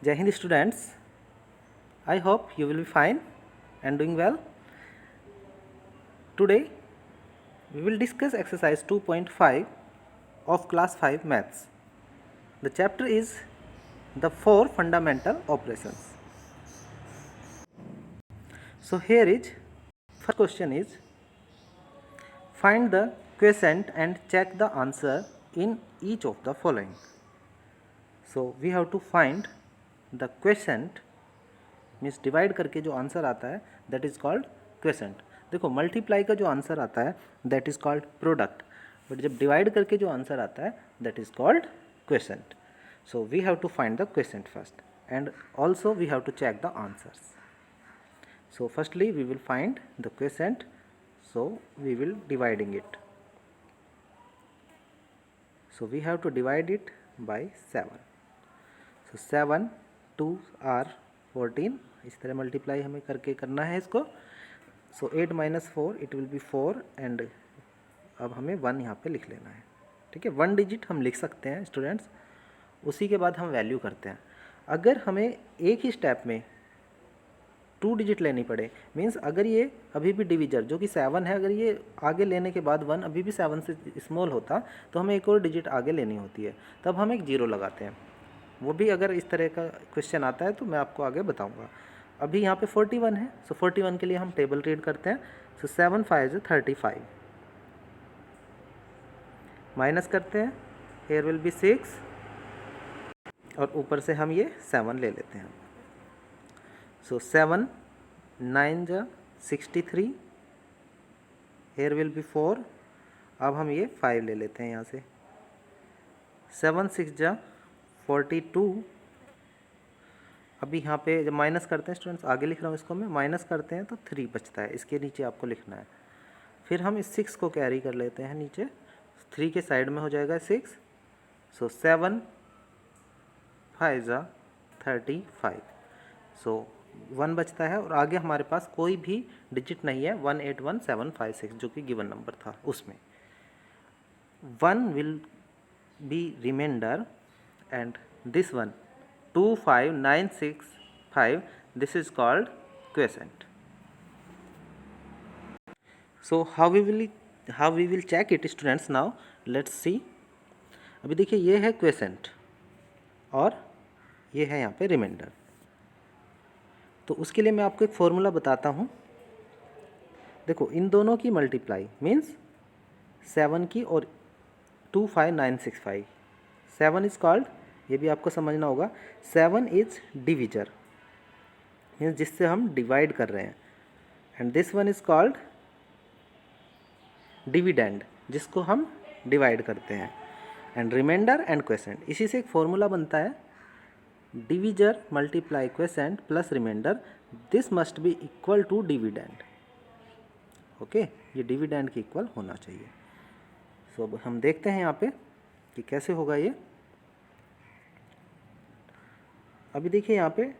Jai Hind students, I hope you will be fine and doing well. Today we will discuss exercise 2.5 of class 5 maths. The chapter is the 4 fundamental operations. So here is first question is find the quotient and check the answer in each of the following. So we have to find the quotient means divide करके जो answer आता है that is called quotient. देखो multiply का जो answer आता है that is called product, but जब डिवाइड करके जो आंसर आता है that is called quotient. So we have to find the quotient first and also we have to check the answers. So firstly we will find the quotient, so we will dividing it. So we have to divide it by 7. So 7 2 are 14, इस तरह multiply हमें करके करना है इसको. So 8 - 4 it will be 4 and अब हमें 1 यहाँ पे लिख लेना है. ठीक है, 1 डिजिट हम लिख सकते हैं स्टूडेंट्स, उसी के बाद हम वैल्यू करते हैं. अगर हमें एक ही स्टेप में 2 डिजिट लेनी पड़े मीन्स अगर ये अभी भी डिविजर जो कि 7 है, अगर ये आगे लेने के बाद 1 अभी भी 7 से स्मॉल होता तो हमें एक और डिजिट आगे लेनी होती है, तब हम एक 0 लगाते हैं. वो भी अगर इस तरह का क्वेश्चन आता है तो मैं आपको आगे बताऊंगा. अभी यहाँ पे 41 है, सो 41 के लिए हम टेबल रीड करते हैं. सो 7 5 35 माइनस करते हैं, हेयर विल बी 6 और ऊपर से हम ये 7 ले लेते हैं. सो 7 9 63, हेयर विल बी 4. अब हम ये 5 ले लेते हैं यहाँ से. 7 6 42. अभी यहाँ पे जब माइनस करते हैं स्टूडेंट्स, आगे लिख रहा हूँ इसको मैं, माइनस करते हैं तो 3 बचता है, इसके नीचे आपको लिखना है. फिर हम इस 6 को कैरी कर लेते हैं नीचे, 3 के साइड में हो जाएगा 6. सो 7 5 35. सो 1 बचता है और आगे हमारे पास कोई भी डिजिट नहीं है. 181756 जो कि गिवन नंबर था उसमें 1 will be remainder and this one 25965, this is called quotient. So how we will check it students. Now let's see. अभी देखिए ये है क्वेसेंट और ये है यहाँ पे रिमाइंडर. तो उसके लिए मैं आपको एक फॉर्मूला बताता हूँ. देखो इन दोनों की मल्टीप्लाई मीन्स 7 की और 25965. 7 इज़ कॉल्ड, ये भी आपको समझना होगा, 7 इज डिविजर मीन्स जिससे हम डिवाइड कर रहे हैं. And this one is called dividend जिसको हम डिवाइड करते हैं. एंड रिमाइंडर एंड क्वेसेंट, इसी से एक फॉर्मूला बनता है divisor multiply quotient plus remainder, this must be equal to dividend. Okay, ये डिविडेंड के इक्वल होना चाहिए. सो अब हम देखते हैं यहाँ पे कि कैसे होगा ये. अभी देखिए यहाँ पे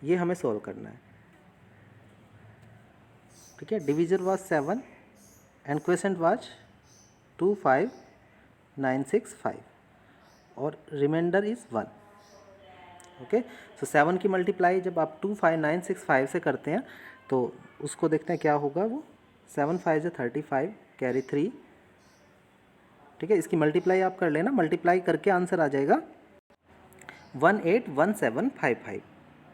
ये हमें सॉल्व करना है. ठीक है, divisor was 7 and quiescent was 25965 और रिमाइंडर इज़ 1. ओके, सो 7 की मल्टीप्लाई जब आप 25965 से करते हैं तो उसको देखते हैं क्या होगा. वो 7 5 35 कैरी 3. ठीक है, इसकी मल्टीप्लाई आप कर लेना, मल्टीप्लाई करके आंसर आ जाएगा 181755,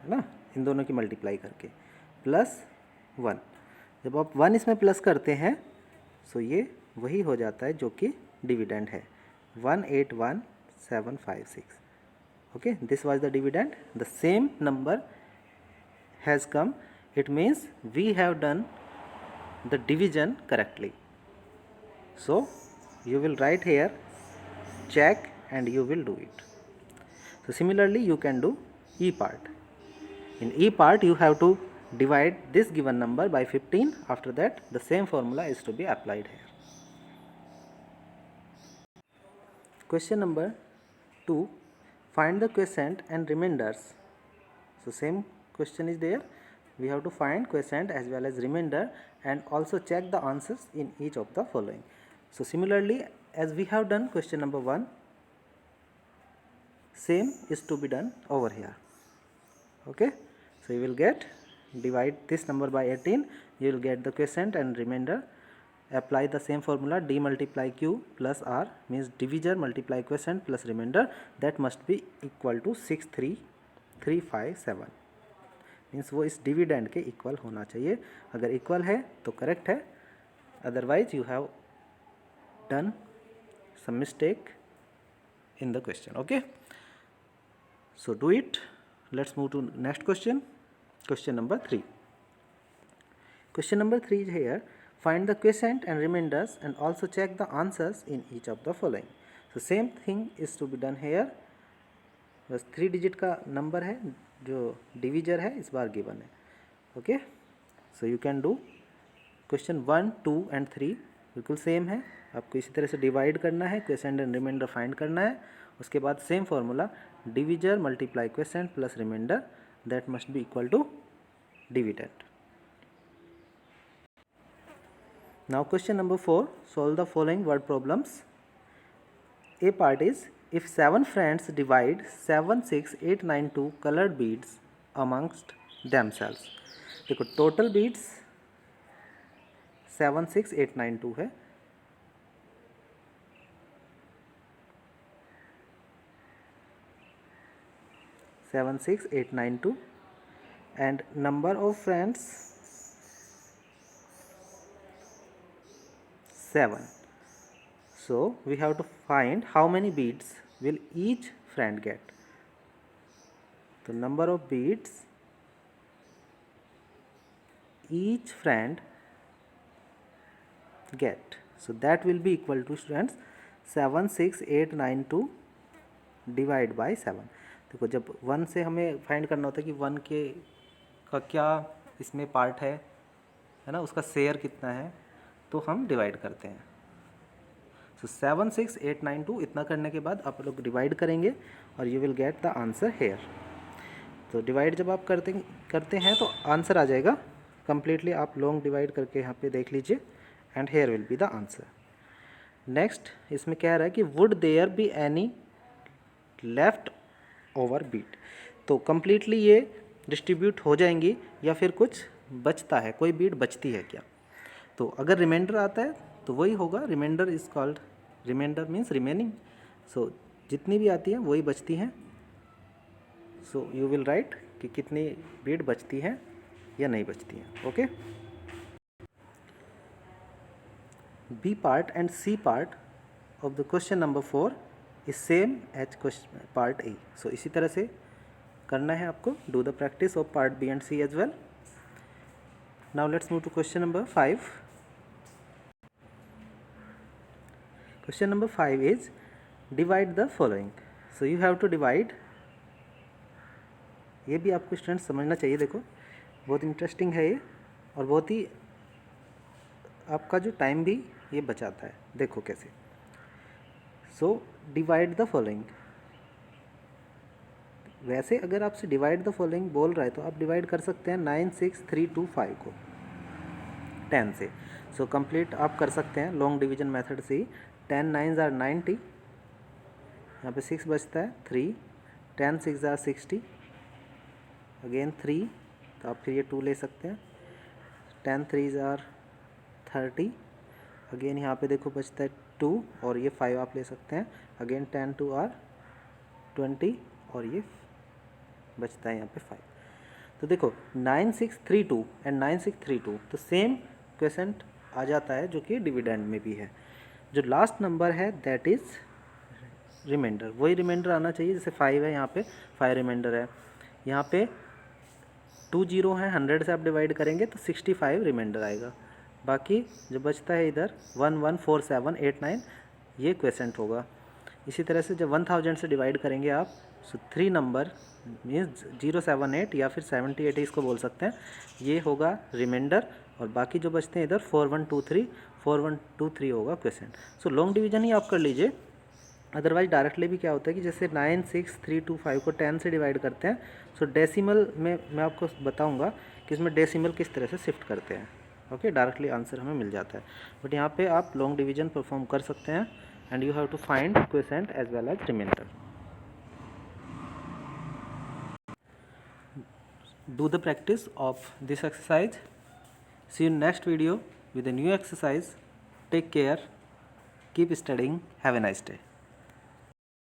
है ना. इन दोनों की मल्टीप्लाई करके प्लस 1. जब आप 1 इसमें प्लस करते हैं सो ये वही हो जाता है जो कि डिविडेंड है, 181756. Okay, this was the dividend. The same number has come, it means we have done the division correctly. So you will write here check and you will do it. So similarly you can do E part. In E part you have to divide this given number by 15. After that the same formula is to be applied here. Question number 2, find the quotient and remainders. So same question is there, we have to find quotient as well as remainder and also check the answers in each of the following. So similarly as we have done question number 1, same is to be done over here. Okay, so you will get, divide this number by 18, you will get the quotient and remainder. Apply the same formula, d multiply q plus r means divisor multiply quotient plus remainder, that must be equal to 63357 means वो इस dividend के equal होना चाहिए. अगर equal है तो correct है, otherwise you have done some mistake in the question. Okay, so do it. Let's move to next question. Question number 3. Question number 3 is here. Find the quotient and remainders and also check the answers in each of the following. So same thing is to be done here. बस 3 digit का number है जो divisor है, इस बार given है. Okay, so you can do question 1, 2 and 3 बिल्कुल same है. आपको इसी तरह से डिवाइड करना है, क्वेश्चन एंड रिमाइंडर फाइंड करना है. उसके बाद same formula, divisor multiply question plus remainder, that must be equal to dividend. Now question number 4, solve the following word problems. A part is, if 7 friends divide 76892 colored beads amongst themselves. देखो total beads 76892 है. and number of friends 7. So we have to find how many beads will each friend get. The number of beads each friend get. So that will be equal to students 76892 divide by 7. देखो जब 1 से हमें find करना होता है कि 1 के का क्या इसमें पार्ट है ना, उसका शेयर कितना है, तो हम डिवाइड करते हैं. सो 76892 इतना करने के बाद आप लोग डिवाइड करेंगे और you will get the answer here. तो डिवाइड जब आप करते हैं तो आंसर आ जाएगा कम्प्लीटली. आप लॉन्ग डिवाइड करके यहाँ पे देख लीजिए and here will be the answer. Next इसमें कह रहा है कि would there be any left over bit. तो कम्प्लीटली ये डिस्ट्रीब्यूट हो जाएंगी या फिर कुछ बचता है, कोई बीट बचती है क्या. तो अगर रिमाइंडर आता है तो वही होगा, reminder is called, reminder means remaining. So जितनी भी आती है वही बचती हैं. सो यू विल राइट कि कितनी बीट बचती है या नहीं बचती हैं. Okay, B part and C part of the question number 4 is same as question part A. So इसी तरह से करना है आपको. Do the practice of part B and C as well. Now let's move to question number 5. Question number 5 is, divide the following. So you have to divide. ये भी आपको student समझना चाहिए. देखो बहुत इंटरेस्टिंग है ये और बहुत ही आपका जो टाइम भी ये बचाता है. देखो कैसे. So divide the following. वैसे अगर आपसे डिवाइड द फॉलोइंग बोल रहा है तो आप डिवाइड कर सकते हैं 96325 को 10 से. सो कंप्लीट आप कर सकते हैं लॉन्ग डिवीजन मेथड से ही. 10 9s are 90, यहाँ पे 6 बचता है 3, 10 6 are 60, अगेन 3, तो आप फिर ये 2 ले सकते हैं. 10 3s are 30, अगेन यहाँ पे देखो बचता है 2 और ये 5 आप ले सकते हैं. अगेन 10 2 are 20 और ये बचता है यहाँ पे 5. तो देखो 9632 एंड 9632 तो सेम क्वेश्चन आ जाता है जो कि डिविडेंड में भी है. जो लास्ट नंबर है दैट इज़ रिमाइंडर. वही रिमाइंडर आना चाहिए. जैसे 5 है, यहाँ पे 5 रिमाइंडर है. यहाँ पे 2 0 है, 100 से आप डिवाइड करेंगे तो 65 रिमाइंडर आएगा. बाकी जो बचता है इधर 1 1 4 7 8 9 ये क्वेश्चन होगा. इसी तरह से जब 1000 से डिवाइड करेंगे आप, सो 3 नंबर मीन्स 078 या फिर 78 इसको बोल सकते हैं, ये होगा रिमाइंडर. और बाकी जो बचते हैं इधर 4123 होगा क्वेश्चन. सो लॉन्ग डिवीजन ही आप कर लीजिए. अदरवाइज डायरेक्टली भी क्या होता है कि जैसे 96325 को 10 से डिवाइड करते हैं. सो डेसिमल में मैं आपको बताऊंगा कि इसमें डेसिमल किस तरह से शिफ्ट करते हैं. ओके, डायरेक्टली आंसर हमें मिल जाता है. बट यहाँ पे आप लॉन्ग डिवीजन परफॉर्म कर सकते हैं and you have to find question as well as remainder. do the practice of this exercise. See you in next video with a new exercise. Take care, keep studying, have a nice day.